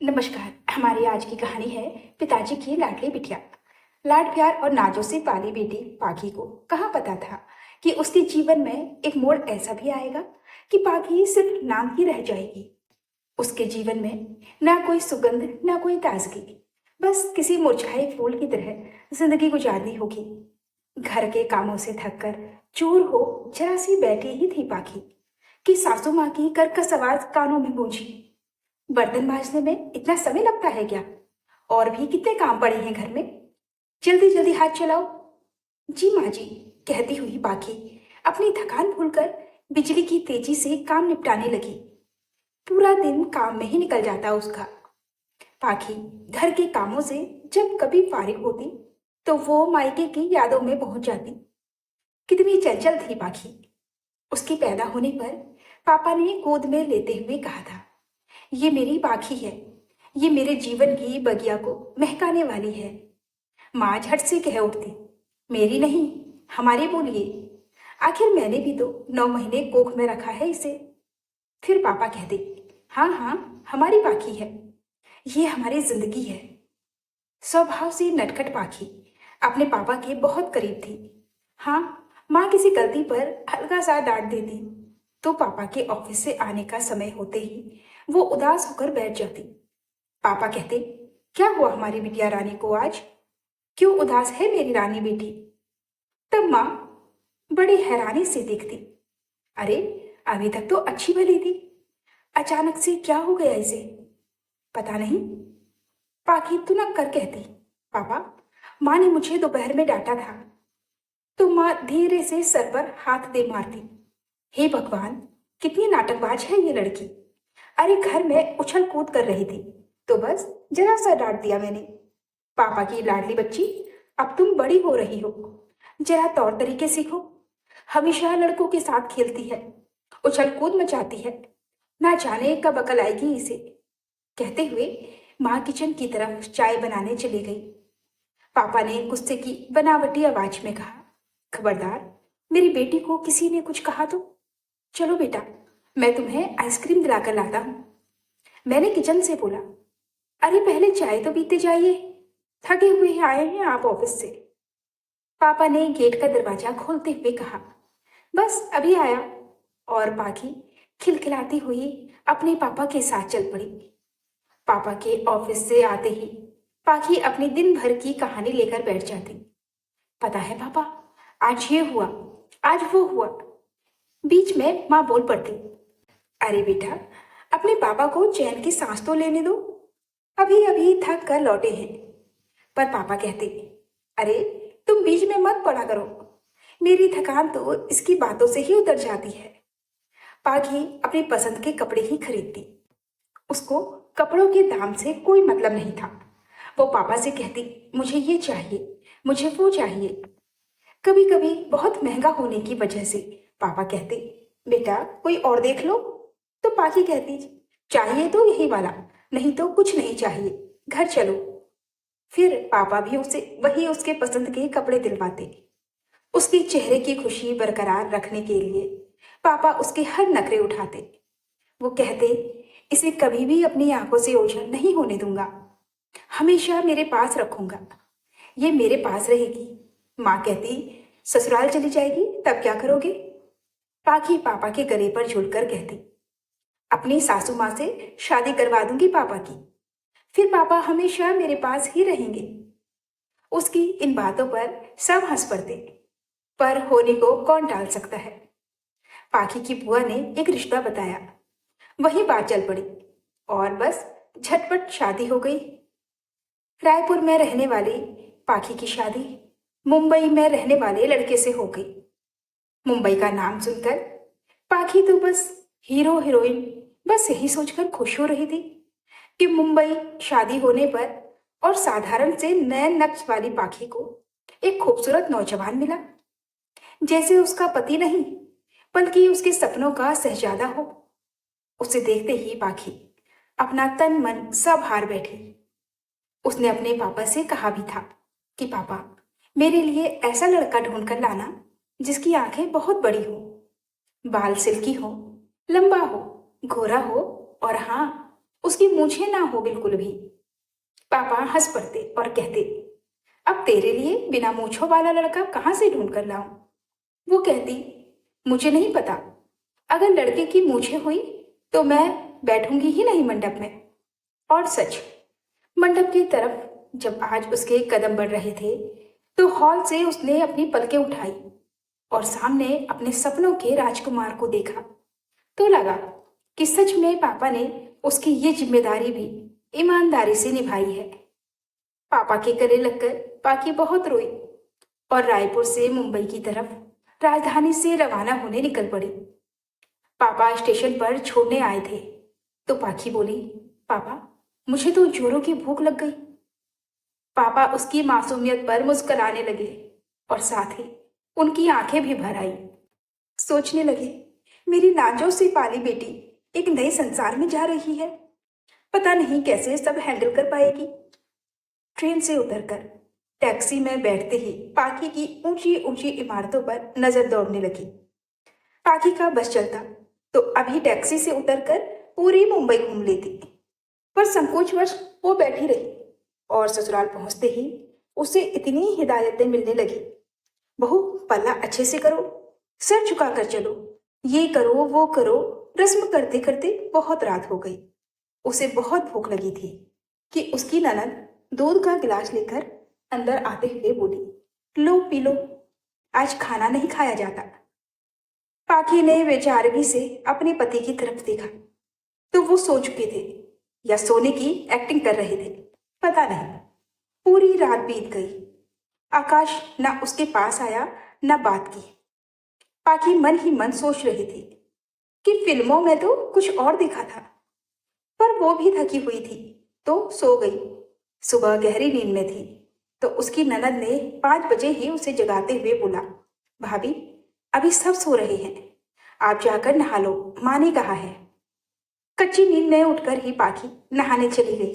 नमस्कार। हमारी आज की कहानी है पिताजी की लाडली बिटिया। लाड प्यार और नाजों से पाली बेटी पाखी को कहाँ पता था कि उसके जीवन में एक मोड़ ऐसा भी आएगा कि पाखी सिर्फ नाम ही रह जाएगी। उसके जीवन में ना कोई सुगंध ना कोई ताजगी, बस किसी मुरझाए फूल की तरह जिंदगी गुजारनी होगी। घर के कामों से थककर चूर हो जरा सी बैठी ही थी पाखी कि सासू माँ की कर्कश आवाज कानों में गूंजी। बर्तन मांजने में इतना समय लगता है क्या? और भी कितने काम पड़े हैं घर में। जल्दी जल्दी हाथ चलाओ। जी माँ जी, कहती हुई पाखी अपनी थकान भूलकर बिजली की तेजी से काम निपटाने लगी। पूरा दिन काम में ही निकल जाता उसका। पाखी घर के कामों से जब कभी फारिग होती तो वो मायके की यादों में पहुंच जाती। कितनी चंचल थी पाखी। उसके पैदा होने पर पापा ने गोद में लेते हुए कहा था, ये मेरी पाखी है, ये मेरे जीवन की बगिया को महकाने वाली है। माँ झट से कह उठती, मेरी नहीं, हमारी बोलिए। आखिर मैंने भी तो 9 महीने कोख में रखा है इसे। फिर पापा कहते, हाँ हाँ, हमारी पाखी है, ये हमारी जिंदगी है। स्वभाव से नटखट पाखी अपने पापा के बहुत करीब थी। हाँ, माँ किसी गलती पर हल्का सा डांट देती तो पापा के ऑफिस से आने का समय होते ही वो उदास होकर बैठ जाती। पापा कहते, क्या हुआ हमारी बिटिया रानी को आज? क्यों उदास है मेरी रानी बेटी? तब माँ बड़ी हैरानी से देखती, अरे अभी तक तो अच्छी भली थी, अचानक से क्या हो गया इसे? पता नहीं। पाखी तुनक कर कहती, पापा, माँ ने मुझे दोपहर में डांटा था। तो माँ धीरे से सर पर हाथ दे मारती, हे भगवान, कितनी नाटकबाज है ये लड़की। अरे घर में उछल कूद कर रही थी तो बस जरा सा डांट दिया मैंने। पापा की लाडली बच्ची, अब तुम बड़ी हो रही हो, जरा तौर तरीके सीखो। हमेशा लड़कों के साथ खेलती है, उछल कूद मचाती है, ना जाने कब अकल आएगी इसे। कहते हुए माँ किचन की तरफ चाय बनाने चली गई। पापा ने गुस्से की बनावटी आवाज में कहा, खबरदार, मेरी बेटी को किसी ने कुछ कहा तो? चलो बेटा, मैं तुम्हें आइसक्रीम दिलाकर लाता हूँ। मैंने किचन से बोला, अरे पहले चाय तो पीते जाइए, थके हुए आए हैं आप ऑफिस से। पापा ने गेट का दरवाजा खोलते हुए कहा, बस अभी आया। और पाखी खिलखिलाती हुई अपने पापा के साथ चल पड़ी। पापा के ऑफिस से आते ही पाखी अपनी दिन भर की कहानी लेकर बैठ जाती। पता है पापा, आज ये हुआ, आज वो हुआ। बीच में माँ बोल पड़ती, अरे बेटा, अपने पापा को चैन की सांस तो लेने दो, अभी अभी थक कर लौटे हैं। पर पापा कहते, अरे तुम बीच में मत पड़ा करो, मेरी थकान तो इसकी बातों से ही उतर जाती है। पाखी अपनी पसंद के कपड़े ही खरीदती, उसको कपड़ों के दाम से कोई मतलब नहीं था। वो पापा से कहती, मुझे ये चाहिए, मुझे वो चाहिए। कभी कभी बहुत महंगा होने की वजह से पापा कहते, बेटा कोई और देख लो। तो पाखी कहती, चाहिए तो यही वाला, नहीं तो कुछ नहीं चाहिए, घर चलो। फिर पापा भी उसे वही उसके पसंद के कपड़े दिलवाते। उसके चेहरे की खुशी बरकरार रखने के लिए पापा उसके हर नखरे उठाते। वो कहते, इसे कभी भी अपनी आंखों से ओझल नहीं होने दूंगा, हमेशा मेरे पास रखूंगा, ये मेरे पास रहेगी। माँ कहती, ससुराल चली जाएगी तब क्या करोगे? पाखी पापा के गले पर झूलकर कहती, अपनी सासू माँ से शादी करवा दूंगी पापा की, फिर पापा हमेशा मेरे पास ही रहेंगे। उसकी इन बातों पर सब हंस पड़ते, पर होने को कौन टाल सकता है। पाखी की बुआ ने एक रिश्ता बताया, वही बात चल पड़ी और बस झटपट शादी हो गई। रायपुर में रहने वाली पाखी की शादी मुंबई में रहने वाले लड़के से हो गई। मुंबई का नाम सुनकर पाखी तो बस हीरो हीरोइन, बस यही सोचकर खुश हो रही थी कि मुंबई शादी होने पर और साधारण से नए नक्श वाली पाखी को एक खूबसूरत नौजवान मिला, जैसे उसका पति नहीं बल्कि उसके सपनों का शहजादा हो। उसे देखते ही पाखी अपना तन मन सब हार बैठी। उसने अपने पापा से कहा भी था कि पापा, मेरे लिए ऐसा लड़का ढूंढ कर लाना जिसकी आंखें बहुत बड़ी हो, बाल सिल्की हो, लंबा हो, गोरा हो और हाँ, उसकी मूछें ना हो बिल्कुल भी। पापा हंस पड़ते और कहते, अब तेरे लिए बिना मूछों वाला लड़का कहाँ से ढूंढ कर लाऊं? वो कहती, मुझे नहीं पता, अगर लड़के की मूछें हुई तो मैं बैठूंगी ही नहीं मंडप में। और सच, मंडप की तरफ जब आज उसके कदम बढ़ रहे थे तो हॉल से उसने अपनी पलकें उठाई और सामने अपने सपनों के राजकुमार को देखा। तो लगा कि सच में पापा ने उसकी ये जिम्मेदारी भी ईमानदारी से निभाई है। पापा के गले लगकर पाकी बहुत रोई और रायपुर से मुंबई की तरफ राजधानी से रवाना होने निकल पड़ी। पापा स्टेशन पर छोड़ने आए थे तो पाखी बोली, पापा मुझे तो जोरों की भूख लग गई। पापा उसकी मासूमियत पर मुस्कुराने लगे और साथ ही उनकी आंखें भी भर आई। सोचने लगे, मेरी नाजो सी पाली बेटी एक नए संसार में जा रही है, पता नहीं कैसे सब हैंडल कर पाएगी। ट्रेन से उतरकर टैक्सी में बैठते ही पाखी की ऊंची ऊंची इमारतों पर नजर दौड़ने लगी। पाखी का बस चलता तो अभी टैक्सी से उतरकर पूरी मुंबई घूम लेती, पर संकोचवश वो बैठी रही और ससुराल पहुंचते ही उसे इतनी हिदायतें मिलने लगी, बहू पल्ला अच्छे से करो, सिर झुकाकर चलो, ये करो वो करो। रस्म करते करते बहुत रात हो गई। उसे बहुत भूख लगी थी कि उसकी ननद दूध का गिलास लेकर अंदर आते हुए बोली, लो पी लो, आज खाना नहीं खाया जाता। पाखी ने बेचारगी से अपने पति की तरफ देखा तो वो सो चुके थे या सोने की एक्टिंग कर रहे थे, पता नहीं। पूरी रात बीत गई, आकाश ना उसके पास आया ना बात की। पाखी मन ही मन सोच रही थी कि फिल्मों में तो कुछ और देखा था, पर वो भी थकी हुई थी तो सो गई। सुबह गहरी नींद में थी तो उसकी ननद ने 5 बजे ही उसे जगाते हुए बोला, भाभी अभी सब सो रहे हैं, आप जाकर नहा लो, माँ ने कहा है। कच्ची नींद में उठकर ही पाखी नहाने चली गई।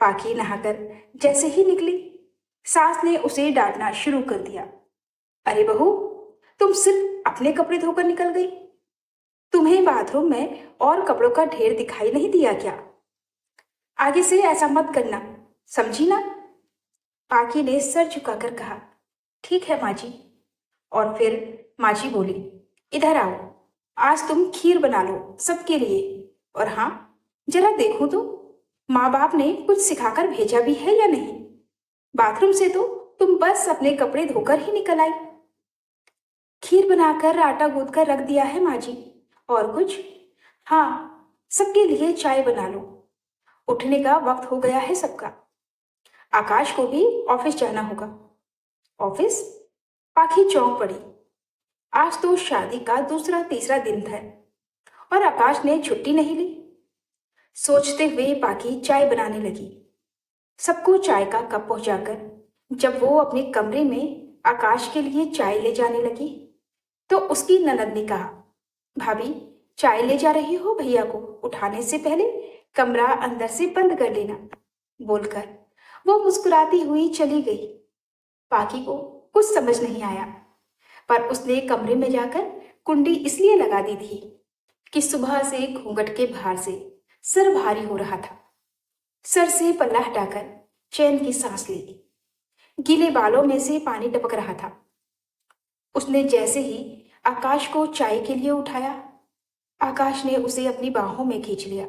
पाखी नहाकर जैसे ही निकली, सास ने उसे डांटना शुरू कर दिया, अरे बहू, तुम सिर्फ अपने कपड़े धोकर निकल गई, तुम्हें बाथरूम में और कपड़ों का ढेर दिखाई नहीं दिया क्या? आगे से ऐसा मत करना, समझी ना? पाखी ने सर झुकाकर कहा, ठीक है माँ जी। और फिर माँ जी बोली, इधर आओ, आज तुम खीर बना लो सबके लिए, और हाँ, जरा देखो तो माँ बाप ने कुछ सिखाकर भेजा भी है या नहीं। बाथरूम से तो तुम बस अपने कपड़े धोकर ही निकल आई। खीर बनाकर आटा गूंथ कर रख दिया है माँ जी। और कुछ? हाँ, सबके लिए चाय बना लो, उठने का वक्त हो गया है सबका। आकाश को भी ऑफिस जाना होगा। ऑफिस? पाखी चौंक पड़ी। आज तो शादी का दूसरा तीसरा दिन था और आकाश ने छुट्टी नहीं ली। सोचते हुए पाखी चाय बनाने लगी। सबको चाय का कप पहुंचाकर जब वो अपने कमरे में आकाश के लिए चाय ले जाने लगी तो उसकी ननद ने कहा, भाभी चाय ले जा रही हो भैया को, उठाने से पहले कमरा अंदर से बंद कर लेना, बोलकर वो मुस्कुराती हुई चली गई। पाखी को कुछ समझ नहीं आया, पर उसने कमरे में जाकर कुंडी इसलिए लगा दी थी कि सुबह से घूंघट के भार से सर भारी हो रहा था। सर से पल्ला हटाकर चैन की सांस ली। गीले बालों में से पानी टपक रहा था। उसने जैसे ही आकाश को चाय के लिए उठाया, आकाश ने उसे अपनी बाहों में खींच लिया।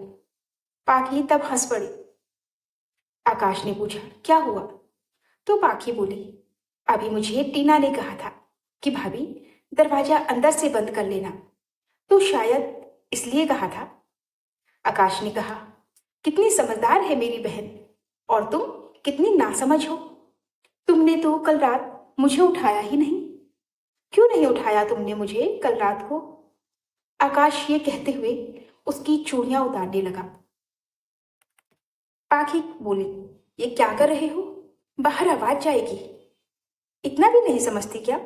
पाखी तब हंस पड़ी। आकाश ने पूछा, क्या हुआ? तो पाखी बोली, अभी मुझे टीना ने कहा था कि भाभी दरवाजा अंदर से बंद कर लेना, तो शायद इसलिए कहा था। आकाश ने कहा, कितनी समझदार है मेरी बहन, और तुम कितनी नासमझ हो। तुमने तो कल रात मुझे उठाया ही नहीं। क्यों नहीं उठाया तुमने मुझे कल रात को? आकाश ये कहते हुए उसकी चूड़ियां उतारने लगा। पाखी बोली, ये क्या कर रहे हो? बाहर आवाज जाएगी। इतना भी नहीं समझती क्या?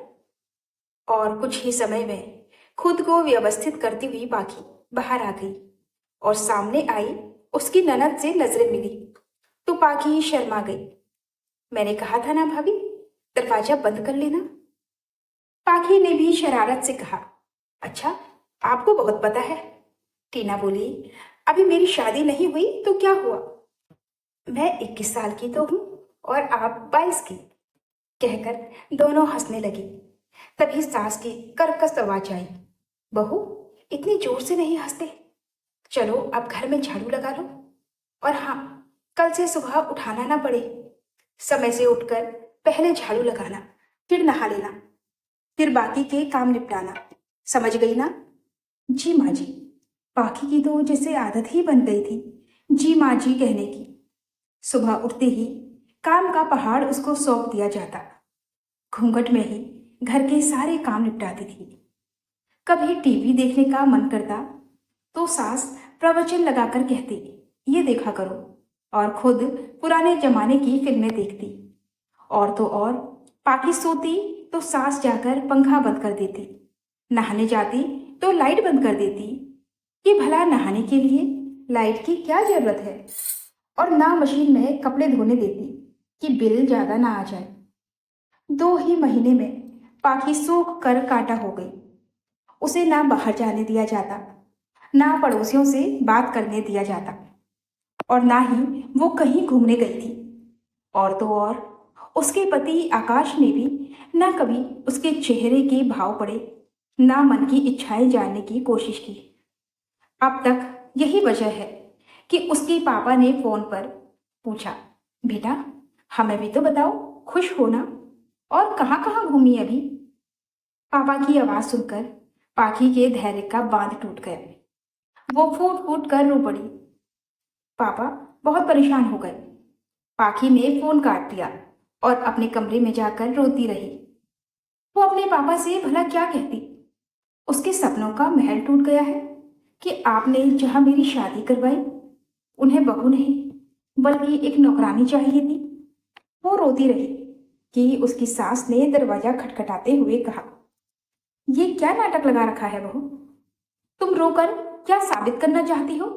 और कुछ ही समय में खुद को व्यवस्थित करती हुई पाखी बाहर आ गई और सामने आई उसकी ननद से नजरें मिली तो पाखी शर्मा गई। मैंने कहा था ना भाभी, दरवाजा बंद कर लेना। पाखी ने भी शरारत से कहा, अच्छा, आपको बहुत पता है। टीना बोली, अभी मेरी शादी नहीं हुई तो क्या हुआ? मैं 21 साल की तो हूँ और आप 22 की, कहकर दोनों हंसने लगी। तभी सास की कर्कश आवाज आई, बहू, इतनी जोर से नहीं हंसते। चलो अब घर में झाड़ू लगा लो। और हाँ, कल से सुबह उठाना ना पड़े। समय से उठकर पहले झाड़ू लगाना, फिर नहा लेना, फिर बाकी के काम निपटाना। समझ गई ना? जी माँ जी। पाखी की तो जैसे आदत ही बन गई थी जी माँ जी कहने की। सुबह उठते ही काम का पहाड़ उसको सौंप दिया जाता। घूंघट में ही घर के सारे काम निपटाती थी। कभी टीवी देखने का मन करता तो सास प्रवचन लगाकर कहती, ये देखा करो, और खुद पुराने जमाने की फिल्में देखती। और तो और, पाकि सोती तो सास जाकर पंखा बंद कर देती। नहाने जाती तो लाइट बंद कर देती कि भला नहाने के लिए लाइट की क्या जरूरत है। और ना मशीन में कपड़े धोने देती कि बिल ज्यादा ना आ जाए। 2 ही महीने में पाखी सूख कर कांटा हो गई। उसे ना बाहर जाने दिया जाता, ना पड़ोसियों से बात करने दिया जाता, और ना ही वो कहीं घूमने गई थी। और तो और, उसके पति आकाश ने भी ना कभी उसके चेहरे के भाव पढ़े, ना मन की इच्छाएं जानने की कोशिश की। अब तक यही वजह है कि उसके पापा ने फोन पर पूछा, बेटा, हमें भी तो बताओ, खुश हो ना, और कहाँ कहाँ घूमी अभी? पापा की आवाज सुनकर पाखी के धैर्य का बांध टूट गया। वो फूट फूट कर रो पड़ी। पापा बहुत परेशान हो गए। पाखी ने फोन काट दिया और अपने कमरे में जाकर रोती रही। वो अपने पापा से भला क्या कहती? उसके सपनों का महल टूट गया है कि आपने जहां मेरी शादी करवाई, उन्हें बहू नहीं बल्कि एक नौकरानी चाहिए थी। वो रोती रही कि उसकी सास ने दरवाजा खटखटाते हुए कहा, ये क्या नाटक लगा रखा है बहू? तुम रोकर क्या साबित करना चाहती हो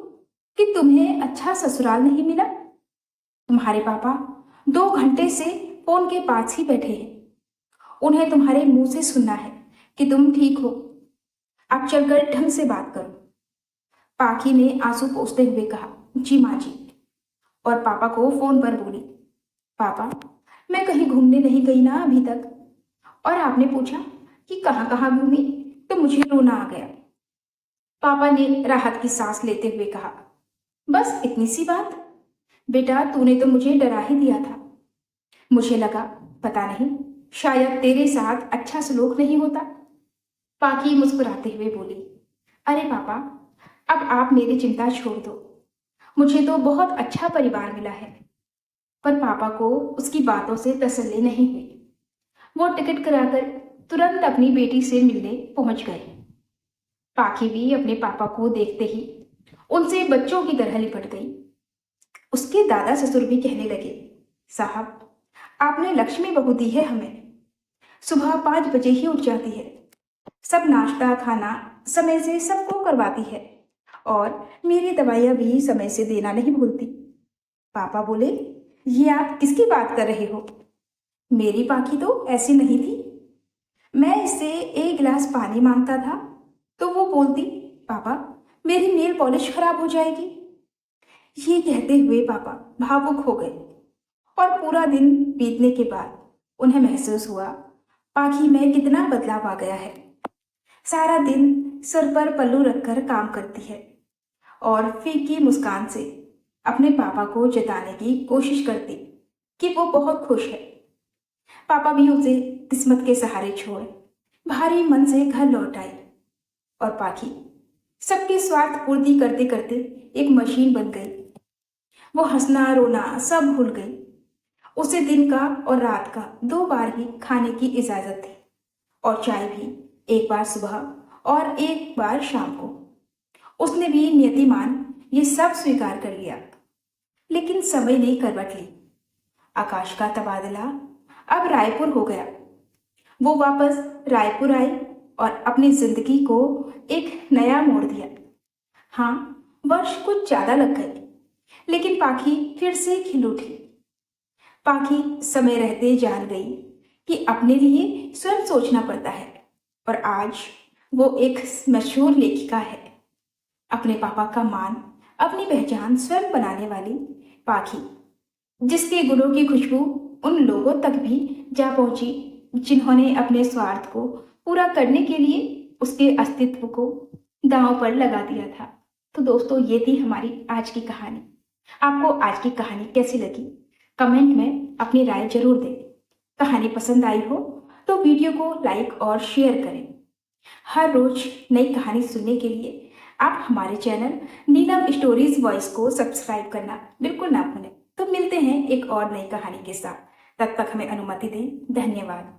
कि तुम्हें अच्छा ससुराल नहीं मिला? तुम्हारे पापा 2 घंटे से फोन के पास ही बैठे हैं। उन्हें तुम्हारे मुंह से सुनना है कि तुम ठीक हो। अब चलकर ढंग से बात करो। पाखी ने आंसू पोंछते हुए कहा, जी माँ जी। और पापा को फोन पर बोली, पापा, मैं कहीं घूमने नहीं गई ना अभी तक। और आपने पूछा कि कहाँ कहाँ घूमी तो मुझे रोना आ गया। पापा ने राहत की सांस लेते हुए कहा, बस इतनी सी बात? बेटा, तूने तो मुझे डरा ही दिया था। मुझे लगा, पता नहीं, शायद तेरे साथ अच्छा सलूक नहीं होता। पाखी मुस्कुराते हुए बोली, अरे पापा, अब आप मेरी चिंता छोड़ दो। मुझे तो बहुत अच्छा परिवार मिला है। पर पापा को उसकी बातों से तसल्ली नहीं हुई। वो टिकट कराकर तुरंत अपनी बेटी से मिलने पहुंच गए। पाखी भी अपने पापा को देखते ही उनसे बच्चों की तरह लिपट गई। उसके दादा ससुर भी कहने लगे, साहब, आपने लक्ष्मी बहू दी है हमें। सुबह 5 बजे ही उठ जाती है, सब नाश्ता खाना समय से सबको करवाती है, और मेरी दवाइयाँ भी समय से देना नहीं भूलती। पापा बोले, ये आप किसकी बात कर रहे हो? मेरी पाखी तो ऐसी नहीं थी। मैं इससे 1 गिलास पानी मांगता था तो वो बोलती, पापा, मेरी नेल पॉलिश खराब हो जाएगी। ये कहते हुए पापा भावुक हो गए। और पूरा दिन बीतने के बाद उन्हें महसूस हुआ, पाखी में कितना बदलाव आ गया है। सारा दिन सर पर पल्लू रखकर काम करती है और फीकी मुस्कान से अपने पापा को जताने की कोशिश करती कि वो बहुत खुश है। पापा भी उसे किस्मत के सहारे छोड़ भारी मन से घर लौट आई। और पाखी सबकी स्वार्थ पूर्ति करते करते एक मशीन बन गई। वो हंसना रोना सब भूल गई। उसे दिन का और रात का 2 बार ही खाने की इजाजत थी, और चाय भी 1 बार सुबह और 1 बार शाम को। उसने भी नियतिमान ये सब स्वीकार कर लिया। लेकिन समय ने करवट ली। आकाश का तबादला अब रायपुर हो गया। वो वापस रायपुर आई और अपनी जिंदगी को एक नया मोड़ दिया। हाँ, वर्ष कुछ ज्यादा लग गए, लेकिन पाखी फिर से खिल उठी। पाखी समय रहते जान गई कि अपने लिए स्वयं सोचना पड़ता है, और आज वो एक मशहूर लेखिका है। अपने पापा का मान अपनी पहचान स्वयं बनाने वाली पाखी, जिसके गुणों की खुशबू उन लोगों तक भी जा पहुंची जिन्होंने अपने स्वार्थ को पूरा करने के लिए उसके अस्तित्व को दांव पर लगा दिया था। तो दोस्तों, ये थी हमारी आज की कहानी। आपको आज की कहानी कैसी लगी? कमेंट में अपनी राय जरूर दें। कहानी पसंद आई हो तो वीडियो को लाइक और शेयर करें। हर रोज नई कहानी सुनने के लिए आप हमारे चैनल नीलम स्टोरीज वॉइस को सब्सक्राइब करना बिल्कुल ना भूलें। तो मिलते हैं एक और नई कहानी के साथ। तब तक हमें अनुमति दें। धन्यवाद।